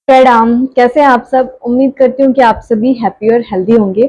प्रणाम। कैसे हैं आप सब? उम्मीद करती हूँ कि आप सभी हैप्पी और हेल्दी होंगे।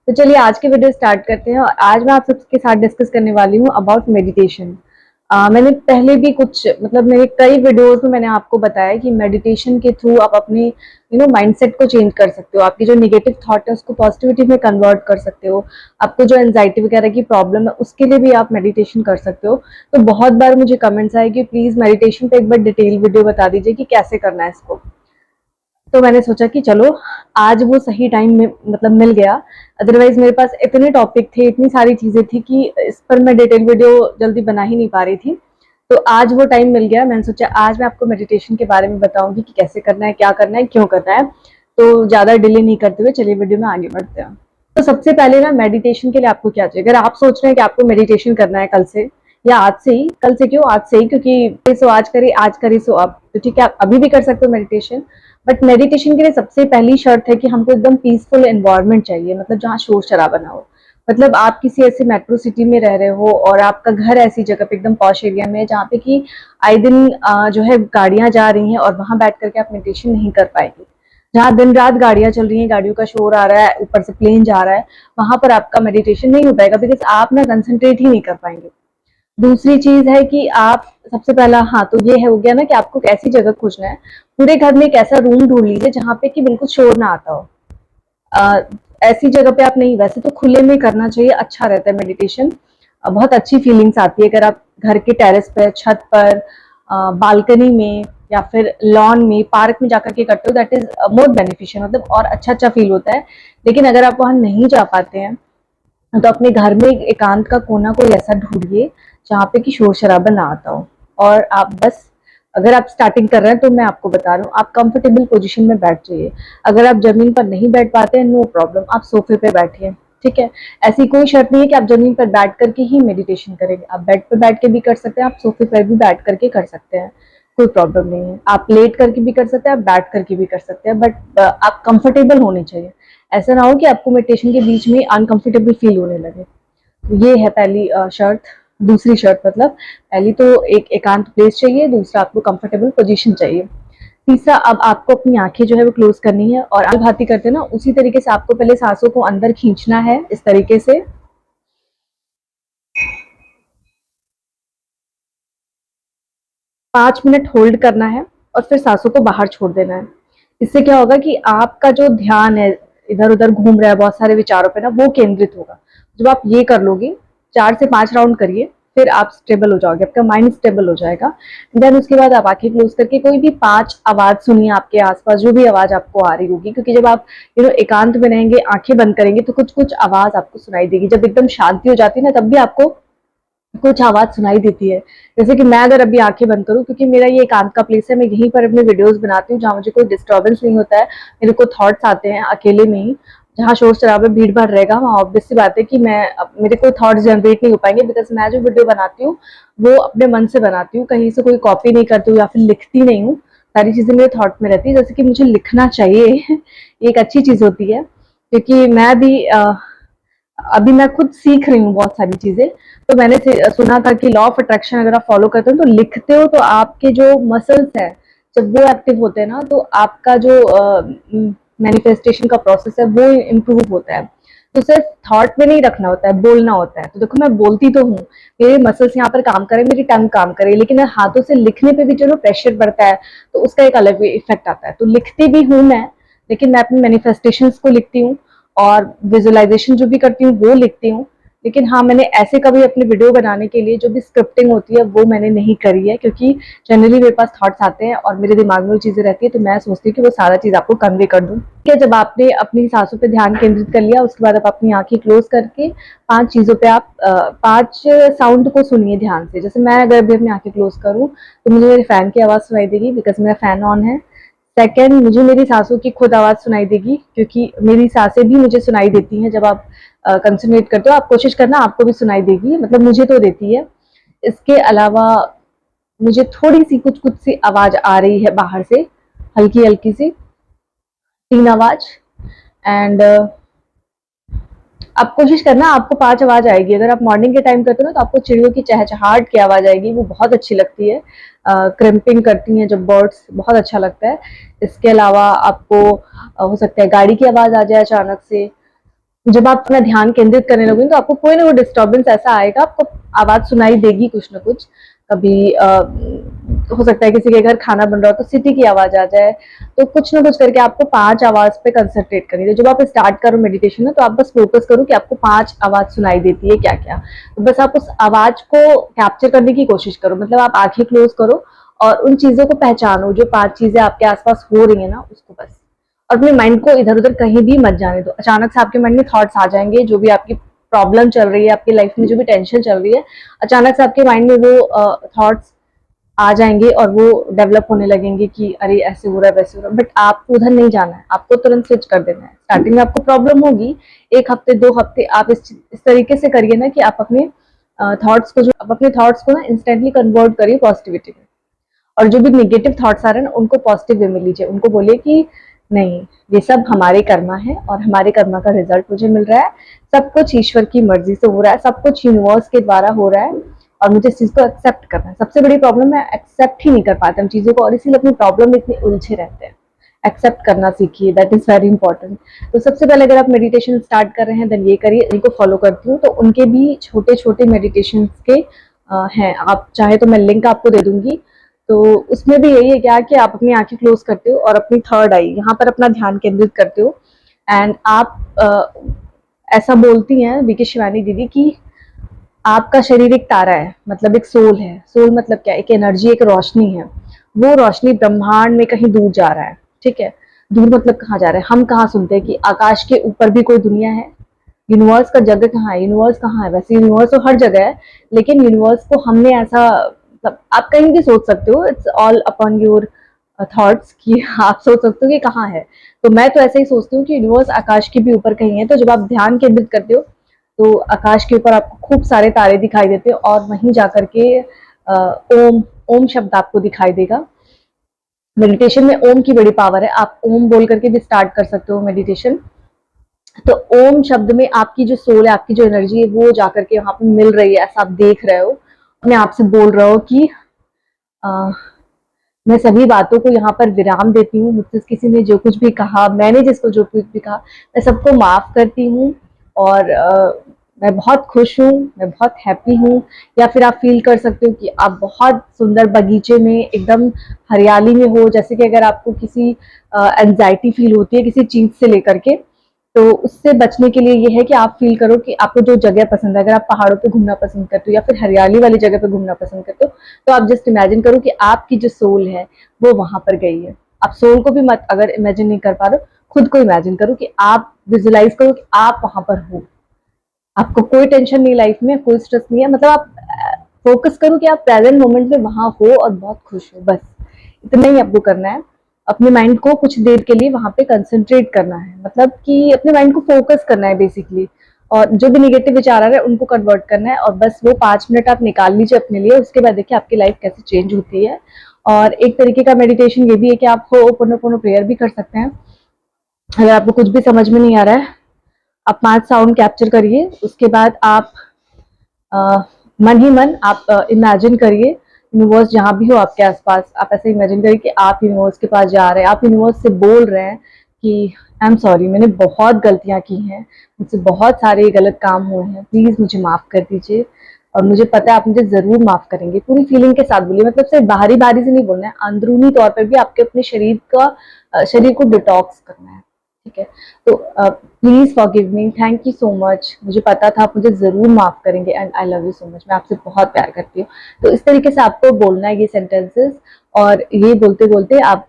तो चलिए आज की वीडियो स्टार्ट करते हैं और आज मैं आप सबके साथ डिस्कस करने वाली हूँ अबाउट मेडिटेशन। मैंने पहले भी कुछ मेरे कई वीडियोस में मैंने आपको बताया कि मेडिटेशन के थ्रू आप अपने माइंडसेट को चेंज कर सकते हो। आपकी जो नेगेटिव थॉट है उसको पॉजिटिविटी में कन्वर्ट कर सकते हो। आपको जो एंजाइटी वगैरह की प्रॉब्लम है उसके लिए भी आप मेडिटेशन कर सकते हो। तो बहुत बार मुझे कमेंट्स आए कि प्लीज मेडिटेशन पे एक बार डिटेल वीडियो बता दीजिए कि कैसे करना है इसको। तो मैंने सोचा कि चलो आज वो सही टाइम में मिल गया। अदरवाइज मेरे पास इतने टॉपिक थे, इतनी सारी चीजें थी कि इस पर मैं डिटेल वीडियो जल्दी बना ही नहीं पा रही थी। तो आज वो टाइम मिल गया। मैंने सोचा आज मैं आपको मेडिटेशन के बारे में बताऊंगी कि कैसे करना है, क्या करना है, क्यों करना है। तो ज्यादा डिले नहीं करते हुए चलिए वीडियो में आगे बढ़ते हैं। तो सबसे पहले ना, मेडिटेशन के लिए आपको क्या चाहिए? अगर आप सोच रहे हैं कि आपको मेडिटेशन करना है कल से या आज से ही, कल से क्यों, आज से ही, क्योंकि सो आज करे सो अब, तो ठीक है, आप अभी भी कर सकते हो मेडिटेशन। बट मेडिटेशन के लिए सबसे पहली शर्त है कि हमको एकदम पीसफुल एनवायरनमेंट चाहिए, जहाँ शोर शराबा ना हो। आप किसी ऐसे मेट्रो सिटी में रह रहे हो और आपका घर ऐसी जगह पे एकदम पॉश एरिया में है जहाँ पे कि आए दिन जो है गाड़ियां जा रही हैं और वहां बैठ करके आप मेडिटेशन नहीं कर पाएंगे। जहाँ दिन रात गाड़ियां चल रही हैं, गाड़ियों का शोर आ रहा है, ऊपर से प्लेन जा रहा है, वहां पर आपका मेडिटेशन नहीं हो पाएगा, बिकॉज आप ना कंसंट्रेट ही नहीं कर पाएंगे। दूसरी चीज है कि आप सबसे पहला, हाँ, तो ये है, हो गया ना कि आपको ऐसी जगह खोजना है। पूरे घर में एक ऐसा रूम ढूंढ लीजिए जहाँ पे कि बिल्कुल शोर ना आता हो। अ, ऐसी जगह पे आप नहीं, वैसे तो खुले में करना चाहिए, अच्छा रहता है मेडिटेशन। बहुत अच्छी फीलिंग्स आती है अगर आप घर के टेरेस पर, छत पर, बालकनी में या फिर लॉन में, पार्क में जाकर के करते हो, दैट इज मोर बेनिफिशियल, और अच्छा अच्छा फील होता है। लेकिन अगर आप वहां नहीं जा पाते हैं तो अपने घर में एक एकांत का कोना कोई ऐसा ढूंढिए जहाँ पे कि शोर शराबा ना आता हो। और आप बस, अगर आप स्टार्टिंग कर रहे हैं तो मैं आपको बता रहा हूँ, आप कंफर्टेबल पोजीशन में बैठ जाइए। अगर आप जमीन पर नहीं बैठ पाते हैं, नो प्रॉब्लम, आप सोफे पे बैठिए। ठीक है, ऐसी कोई शर्त नहीं है कि आप जमीन पर बैठ करके ही मेडिटेशन करेंगे। आप बेड पर बैठ के भी कर सकते हैं, आप सोफे पर भी बैठ करके कर सकते हैं, कोई प्रॉब्लम नहीं है। आप लेट करके भी कर सकते हैं, आप बैठ करके भी कर सकते हैं, बट आप कंफर्टेबल होने चाहिए। ऐसा ना हो कि आपको मेडिटेशन के बीच में अनकंफर्टेबल फील होने लगे। तो ये है पहली शर्त। दूसरी शर्त, पहली तो एक एकांत प्लेस चाहिए, दूसरा आपको कंफर्टेबल पोजीशन चाहिए। तीसरा, अब आपको अपनी आंखें जो है वो क्लोज करनी है और भांति करते हैं ना, उसी तरीके से आपको पहले सांसों को अंदर खींचना है, इस तरीके से 5 मिनट होल्ड करना है और फिर सांसों को बाहर छोड़ देना है। इससे क्या होगा कि आपका जो ध्यान है इधर उधर घूम रहा है बहुत सारे विचारों पे ना, वो केंद्रित होगा। जब आप ये कर लोगे, 4 से 5 राउंड करिए, फिर आप स्टेबल हो जाओगे, आपका माइंड स्टेबल हो जाएगा। देन उसके बाद आप आंखें क्लोज करके कोई भी 5 आवाज सुनिए आपके आसपास, जो भी आवाज आपको आ रही होगी, क्योंकि जब आप एकांत में रहेंगे, आंखें बंद करेंगे, तो कुछ कुछ आवाज आपको सुनाई देगी। जब एकदम शांति हो जाती है ना, तब भी आपको कुछ आवाज सुनाई देती है। जैसे कि मैं अगर अभी आंखें बंद करूं, क्योंकि मेरा ये एकांत का प्लेस है, मैं यहीं पर अपने वीडियोस बनाती हूँ जहाँ मुझे कोई डिस्टर्बेंस नहीं होता है। मेरे को थॉट्स आते हैं अकेले में ही। जहाँ शोर शराबा भीड़ भाड़ रहेगा वहाँ ऑब्वियस सी बात है कि मेरे कोई थॉट्स जनरेट नहीं हो पाएंगे, बिकॉज मैं जो वीडियो बनाती हूँ वो अपने मन से बनाती हूँ, कहीं से कोई कॉपी नहीं करती हूँ या फिर लिखती नहीं हूँ। सारी चीजें मेरे थॉट में रहती है, जैसे कि मुझे लिखना चाहिए ये एक अच्छी चीज होती है, क्योंकि मैं भी अभी मैं खुद सीख रही हूँ बहुत सारी चीजें। तो मैंने सुना था कि लॉ ऑफ अट्रैक्शन अगर आप फॉलो करते हो तो लिखते हो, तो आपके जो मसल्स है जब वो एक्टिव होते हैं ना, तो आपका जो मैनिफेस्टेशन का प्रोसेस है वो इम्प्रूव होता है। तो सिर्फ थॉट में नहीं रखना होता है, बोलना होता है। तो देखो, मैं बोलती तो हूँ, मेरे मसल्स यहाँ पर काम करे, मेरी टंग काम करे, लेकिन हाथों से लिखने पे भी चलो प्रेशर पड़ता है, तो उसका एक अलग इफेक्ट आता है। तो लिखती भी हूँ मैं, लेकिन मैं अपनी मैनिफेस्टेशंस को लिखती हूँ और विजुअलाइजेशन जो भी करती हूँ वो लिखती हूँ। लेकिन हाँ, मैंने ऐसे कभी अपने वीडियो बनाने के लिए जो भी स्क्रिप्टिंग होती है वो मैंने नहीं करी है, क्योंकि जनरली मेरे पास थॉट्स आते हैं और मेरे दिमाग में वो चीजें रहती है, तो मैं सोचती हूँ कि वो सारा चीज आपको कन्वे कर दूँ। ठीक है, जब आपने अपनी सांसों पे ध्यान केंद्रित कर लिया, उसके बाद आप अपनी आंखें क्लोज करके 5 चीजों पे आप 5 साउंड को सुनिए ध्यान से। जैसे मैं अगर अभी अपनी आंखें क्लोज करूँ तो मुझे मेरे फैन की आवाज सुनाई देगी, बिकॉज मेरा फैन ऑन है। सेकंड, मुझे मेरी सांसों की खुद आवाज सुनाई देगी, क्योंकि मेरी सांसें भी मुझे सुनाई देती हैं। जब आप कंसंट्रेट करते हो, आप कोशिश करना आपको भी सुनाई देगी, मुझे तो देती है। इसके अलावा मुझे थोड़ी सी कुछ कुछ सी आवाज आ रही है बाहर से, हल्की हल्की सी 3 आवाज। एंड आप कोशिश करना, आपको 5 आवाज आएगी। अगर आप मॉर्निंग के टाइम करते हो ना, तो आपको चिड़ियों की चहचहाट की आवाज आएगी, वो बहुत अच्छी लगती है। क्रिम्पिंग करती हैं जब बर्ड्स, बहुत अच्छा लगता है। इसके अलावा आपको हो सकता है गाड़ी की आवाज आ जाए अचानक से। जब आप अपना ध्यान केंद्रित करने लगोगे तो आपको कोई ना कोई डिस्टर्बेंस ऐसा आएगा, आपको आवाज सुनाई देगी कुछ ना कुछ। कभी हो सकता है किसी के घर खाना बन रहा हो तो सीटी की आवाज आ जाए। तो कुछ ना कुछ करके आपको 5 आवाज पे कंसंट्रेट करनी है। जब आप स्टार्ट करो मेडिटेशन में, तो आप बस फोकस करो कि आपको 5 आवाज सुनाई देती है क्या क्या। तो बस आप उस आवाज को कैप्चर करने की कोशिश करो। मतलब आप आंखें क्लोज करो और उन चीजों को पहचानो, जो 5 चीजें आपके आसपास हो रही है ना, उसको बस। और अपने माइंड को इधर उधर कहीं भी मत जाने दो। अचानक से आपके माइंड में थॉट्स आ जाएंगे, जो भी आपकी प्रॉब्लम चल रही है, आपकी लाइफ में जो भी टेंशन चल रही है, अचानक से आपके माइंड में वो थॉट्स आ जाएंगे और वो डेवलप होने लगेंगे कि अरे ऐसे हो रहा है, वैसे हो रहा है। बट आपको उधर नहीं जाना है, आपको तुरंत स्विच कर देना है। स्टार्टिंग में आपको प्रॉब्लम होगी, 1 हफ्ते 2 हफ्ते आप इस तरीके से करिए ना कि आप अपने थॉट्स को ना इंस्टेंटली कन्वर्ट करिए पॉजिटिविटी में। और जो भी नेगेटिव थॉट्स आ रहे हैं ना, उनको पॉजिटिव वे में लीजिए। उनको बोलिए कि नहीं, ये सब हमारे कर्मा है और हमारे कर्मा का रिजल्ट मुझे मिल रहा है। सब कुछ ईश्वर की मर्जी से हो रहा है, सब कुछ यूनिवर्स के द्वारा हो रहा है और मुझे इस चीज को एक्सेप्ट करना है। सबसे बड़ी प्रॉब्लम है एक्सेप्ट ही नहीं कर पाते हम चीजों को, और इसीलिए अपनी प्रॉब्लम में इतने उलझे रहते हैं। एक्सेप्ट करना सीखिए, दैट इज वेरी इंपॉर्टेंट। तो सबसे पहले अगर आप मेडिटेशन स्टार्ट कर रहे हैं, देन ये करिए। इनको फॉलो करती हूँ, तो उनके भी छोटे छोटे मेडिटेशन के हैं। आप चाहे तो मैं लिंक आपको दे दूंगी। तो उसमें भी यही है क्या कि आप अपनी आंखें क्लोज करते हो और अपनी थर्ड आई यहाँ पर अपना ध्यान केंद्रित करते हो। एंड आप ऐसा बोलती हैं बीके शिवानी दीदी कि आपका शरीर एक तारा है, मतलब एक सोल है। सोल मतलब क्या? एक एनर्जी, एक रोशनी है। वो रोशनी ब्रह्मांड में कहीं दूर जा रहा है, ठीक है। दूर मतलब कहाँ जा रहा है? हम कहाँ सुनते हैं कि आकाश के ऊपर भी कोई दुनिया है? यूनिवर्स का जगह कहाँ है? यूनिवर्स कहाँ है? वैसे यूनिवर्स तो हर जगह है, लेकिन यूनिवर्स को हमने ऐसा, मतलब आप कहीं भी सोच सकते हो, it's all upon your thoughts कि आप सोच सकते हो कि कहाँ है। तो मैं तो ऐसे ही सोचती हूँ कि यूनिवर्स आकाश के भी ऊपर कहीं है। तो जब आप ध्यान केंद्रित करते हो, तो आकाश के ऊपर आपको खूब सारे तारे दिखाई देते हैं और वहीं जाकर के ओम ओम शब्द आपको दिखाई देगा। मेडिटेशन में ओम की बड़ी पावर है। आप ओम बोल करके भी स्टार्ट कर सकते हो मेडिटेशन। तो ओम शब्द में आपकी जो सोल है, आपकी जो एनर्जी है, वो जाकर के वहां पे मिल रही है, ऐसा आप देख रहे हो। अपने आप से बोल रहे हो कि आ, मैं सभी बातों को यहाँ पर विराम देती हूँ। मुझसे किसी ने जो कुछ भी कहा, मैंने जिसको जो कुछ भी कहा, मैं सबको माफ करती हूँ। और मैं बहुत खुश हूँ, मैं बहुत हैप्पी हूँ। या फिर आप फील कर सकते हो कि आप बहुत सुंदर बगीचे में एकदम हरियाली में हो। जैसे कि अगर आपको किसी एंजाइटी फील होती है किसी चीज से लेकर के, तो उससे बचने के लिए ये है कि आप फील करो कि आपको जो जगह पसंद है। अगर आप पहाड़ों पे घूमना पसंद करते हो या फिर हरियाली वाली जगह पे घूमना पसंद करते हो, तो आप जस्ट इमेजिन करो कि आपकी जो सोल है वो वहां पर गई है। आप सोल को भी मत, अगर इमेजिन नहीं कर पा रहे हो, खुद को इमेजिन करो कि आप विजुलाइज करो कि आप वहां पर हो। आपको कोई टेंशन नहीं लाइफ में, कोई स्ट्रेस नहीं है। मतलब आप फोकस करो कि आप प्रेजेंट मोमेंट में वहां हो और बहुत खुश हो। बस इतना ही आपको करना है। अपने माइंड को कुछ देर के लिए वहां पे कंसंट्रेट करना है, मतलब कि अपने माइंड को फोकस करना है बेसिकली। और जो भी निगेटिव विचार आ रहा है उनको कन्वर्ट करना है, और बस वो 5 मिनट आप निकाल लीजिए अपने लिए। उसके बाद देखिए आपकी लाइफ कैसे चेंज होती है। और एक तरीके का मेडिटेशन ये भी है कि आप हो'ओपोनोपोनो प्रेयर भी कर सकते हैं। अगर आपको कुछ भी समझ में नहीं आ रहा है, आप 5 साउंड कैप्चर करिए। उसके बाद आप मन ही मन आप इमेजिन करिए यूनिवर्स जहाँ भी हो आपके आसपास। आप ऐसे इमेजिन करिए कि आप यूनिवर्स के पास जा रहे हैं, आप यूनिवर्स से बोल रहे हैं कि आई एम सॉरी, मैंने बहुत गलतियां की हैं, मुझसे बहुत सारे गलत काम हुए हैं, प्लीज मुझे माफ कर दीजिए। और मुझे पता है आप मुझे जरूर माफ करेंगे। पूरी फीलिंग के साथ बोलिए, मतलब सिर्फ बाहरी बाहरी से नहीं बोलना है, अंदरूनी तौर पर भी आपके अपने शरीर को डिटॉक्स करना है, ठीक है। तो please forgive me, thank you so much, मुझे पता था आप मुझे जरूर माफ करेंगे, and I love you so much, मैं आपसे बहुत प्यार करती हूँ। तो इस तरीके से आपको बोलना है ये सेंटेंसेस। और ये बोलते बोलते आप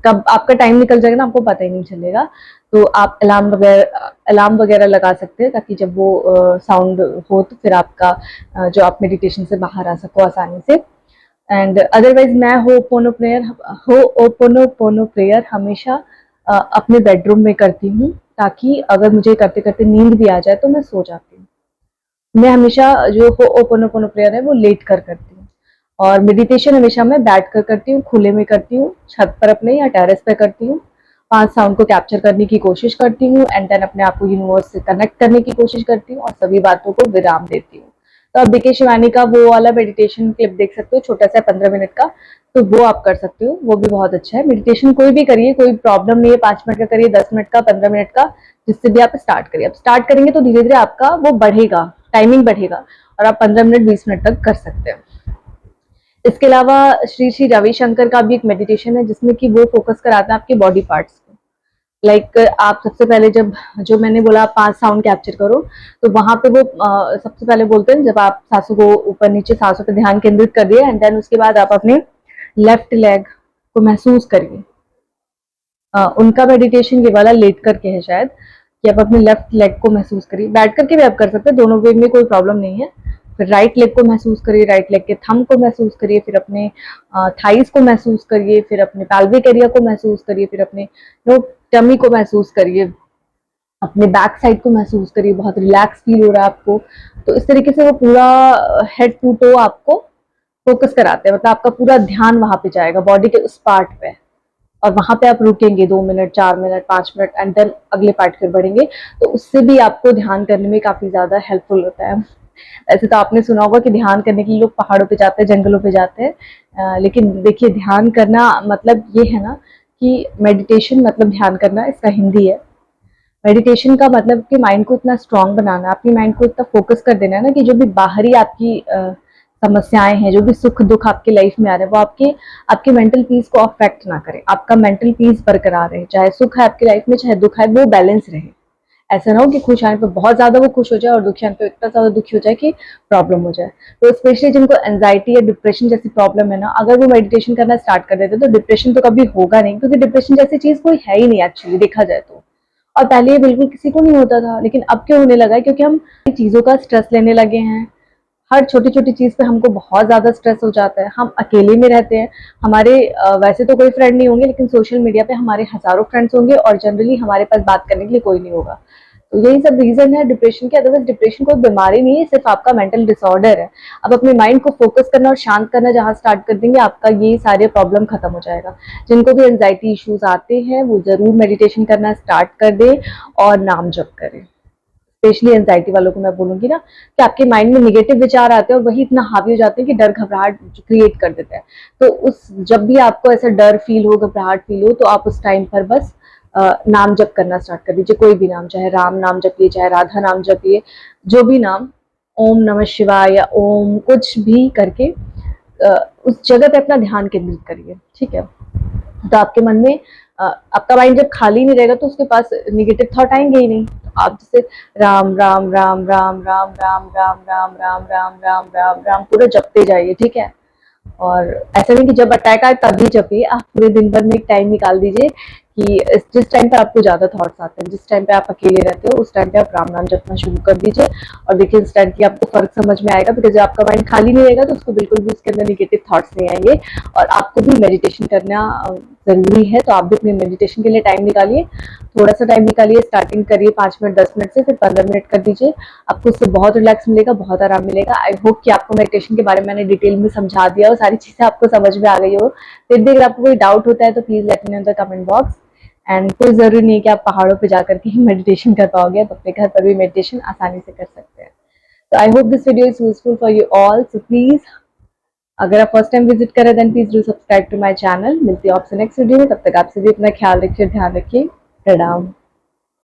कब आपका टाइम निकल जाएगा ना, आपको पता ही नहीं चलेगा। तो आप अलार्म वगैरह लगा सकते हैं, ताकि जब वो साउंड हो तो फिर आपका जो आप मेडिटेशन से बाहर आ सको आसानी से। एंड अदरवाइज मैं हो ओपोनो प्रेयर हमेशा अपने बेडरूम में करती हूँ, ताकि अगर मुझे करते करते नींद भी आ जाए तो मैं सो जाती हूँ। मैं हमेशा जो हो ओपोनोपोनो प्रेयर है वो लेट कर करती हूँ। और मेडिटेशन हमेशा मैं बैठ कर करती हूँ, खुले में करती हूँ, छत पर अपने या टेरेस पे करती हूँ। 5 साउंड को कैप्चर करने की कोशिश करती हूँ एंड देन अपने आप को यूनिवर्स से कनेक्ट करने की कोशिश करती हूँ और सभी बातों को विराम देती हूँ। तो आप बीके शिवानी का वो वाला मेडिटेशन क्लिप देख सकते हो, छोटा सा 15 मिनट का, तो वो आप कर सकते हो, वो भी बहुत अच्छा है। मेडिटेशन कोई भी करिए, कोई प्रॉब्लम नहीं है, 5 मिनट का करिए, 10 मिनट का, 15 मिनट का, जिससे भी आप स्टार्ट करिए। आप स्टार्ट करेंगे तो धीरे धीरे आपका वो बढ़ेगा, टाइमिंग बढ़ेगा और आप 15 मिनट 20 मिनट तक कर सकते हैं। इसके अलावा श्री श्री रविशंकर का भी एक मेडिटेशन है जिसमें कि वो फोकस कराता है आपके बॉडी पार्ट्स को। लाइक आप सबसे पहले जब, जो मैंने बोला 5 साउंड कैप्चर करो, तो वहां पे वो सबसे पहले बोलते हैं जब आप सांसों को ऊपर नीचे, सांसों पे ध्यान केंद्रित करिए एंड देन उसके बाद आप अपने लेफ्ट लेग को महसूस करिए। उनका मेडिटेशन ये वाला लेट करके है शायद, कि आप अपने लेफ्ट लेग को महसूस करिए। बैठ करके भी आप कर सकते हैं, दोनों वे में कोई प्रॉब्लम नहीं है। फिर राइट लेग को महसूस करिए, राइट लेग के थंब को महसूस करिए, फिर अपने थाइस को महसूस करिए, फिर अपने पैल्विक एरिया को महसूस करिए, फिर अपने टमी को महसूस करिए, अपने बैक साइड को महसूस करिए, बहुत रिलैक्स फील हो रहा है आपको। तो इस तरीके से वो पूरा हेड टू टो आपको फोकस कराते हैं, मतलब आपका पूरा ध्यान वहां पे जाएगा, बॉडी के उस पार्ट पे, और वहां पे आप रुकेंगे 2 minute, 4 minute, 5 minute and then अगले पार्ट पर बढ़ेंगे। तो उससे भी आपको ध्यान करने में काफी ज्यादा हेल्पफुल होता है। ऐसे तो आपने सुना होगा कि ध्यान करने के लिए लोग पहाड़ों पे जाते हैं, जंगलों पे जाते हैं, लेकिन देखिए ध्यान करना मतलब ये है ना कि मेडिटेशन मतलब ध्यान करना, इसका हिंदी है। मेडिटेशन का मतलब कि माइंड को इतना स्ट्रांग बनाना, अपनी माइंड को इतना फोकस कर देना है ना कि जो भी बाहरी आपकी समस्याएं हैं, जो भी सुख दुख आपके लाइफ में आ रहे हैं, वो आपके मेंटल पीस को अफेक्ट ना करे, आपका मेंटल पीस बरकरार रहे। चाहे सुख है आपकी लाइफ में, चाहे दुख है, वो बैलेंस रहे। ऐसा ना हो कि खुश आने पे बहुत ज्यादा वो खुश हो जाए और दुखी आने पे इतना ज्यादा दुखी हो जाए कि प्रॉब्लम हो जाए। तो स्पेशली जिनको एंजाइटी या डिप्रेशन जैसी प्रॉब्लम है ना, अगर वो मेडिटेशन करना स्टार्ट कर देते तो डिप्रेशन तो कभी होगा नहीं, क्योंकि डिप्रेशन जैसी चीज कोई है ही नहीं एक्चुअली देखा जाए तो। और पहले ये बिल्कुल किसी को नहीं होता था, लेकिन अब क्यों होने लगा है? क्योंकि हम चीजों का स्ट्रेस लेने लगे हैं। हर छोटी छोटी चीज पे हमको बहुत ज्यादा स्ट्रेस हो जाता है। हम अकेले में रहते हैं, हमारे वैसे तो कोई फ्रेंड नहीं होंगे, लेकिन सोशल मीडिया पे हमारे हजारों फ्रेंड्स होंगे और जनरली हमारे पास बात करने के लिए कोई नहीं होगा। तो यही सब रीजन है डिप्रेशन के। अदरवाइज डिप्रेशन कोई बीमारी नहीं है, सिर्फ आपका मेंटल डिसऑर्डर है। अब अपने माइंड को फोकस करना और शांत करना जहां स्टार्ट कर देंगे, आपका ये सारे प्रॉब्लम खत्म हो जाएगा। जिनको भी एंजाइटी इश्यूज आते हैं वो जरूर मेडिटेशन करना स्टार्ट कर दे और नाम जप करें। स्पेशली एंजाइटी वालों को मैं बोलूंगी ना कि आपके माइंड में निगेटिव विचार आते हैं और वही इतना हावी हो जाते हैं कि डर घबराहट क्रिएट कर देते हैं। तो उस जब भी आपको ऐसा डर फील हो, घबराहट फील हो, तो आप उस टाइम पर बस नाम जप करना स्टार्ट कर दीजिए। कोई भी नाम, चाहे राम नाम जपिए, चाहे राधा नाम जपिए, जो भी नाम, ओम नमः शिवाय या ओम कुछ भी करके उस जगह पे अपना ध्यान केंद्रित करिए। ठीक है, तो आपके मन में आपका माइंड जब खाली नहीं रहेगा तो उसके पास निगेटिव थॉट आएंगे ही नहीं। तो आप जैसे राम राम राम राम राम राम राम राम राम राम राम राम राम पूरा जपते जाइए। ठीक है, और ऐसा नहीं कि जब अटैक आए तभी जपिए, आप पूरे दिन भर में एक टाइम निकाल दीजिए कि जिस टाइम पे आपको ज्यादा थॉट्स आते हैं, जिस टाइम पे आप अकेले रहते हो, उस टाइम पे आप राम नाम जपना शुरू कर दीजिए और देखिए इंस्टेंट की आपको फर्क समझ में आएगा। बिकॉज जब आपका माइंड खाली नहीं रहेगा तो उसको बिल्कुल भी उसके अंदर निगेटिव थॉट्स नहीं आएंगे। और आपको भी मेडिटेशन करना जरूरी है, तो आप भी अपने मेडिटेशन के लिए टाइम निकालिए, थोड़ा सा टाइम निकालिए, स्टार्टिंग करिए 5 मिनट 10 मिनट से, फिर 15 मिनट कर दीजिए। आपको उससे बहुत रिलैक्स मिलेगा, बहुत आराम मिलेगा। आई होप कि आपको मेडिटेशन के बारे में मैंने डिटेल में समझा दिया और सारी चीजें आपको समझ में आ गई हो। फिर भी अगर आपको कोई डाउट होता है तो please let me know in the comment box. And कोई जरूरी नहीं है कि आप पहाड़ों पे जाकर के ही मेडिटेशन कर पाओगे, आप अपने घर पर भी मेडिटेशन आसानी से कर सकते हैं। तो I hope this video is useful for you all. So please, अगर आप फर्स्ट टाइम विजिट करें then please do subscribe to my channel. मिलती है आपसे नेक्स्ट वीडियो में, तब तक आप सभी अपना ख्याल रखिए, ध्यान रखिए। प्रणाम।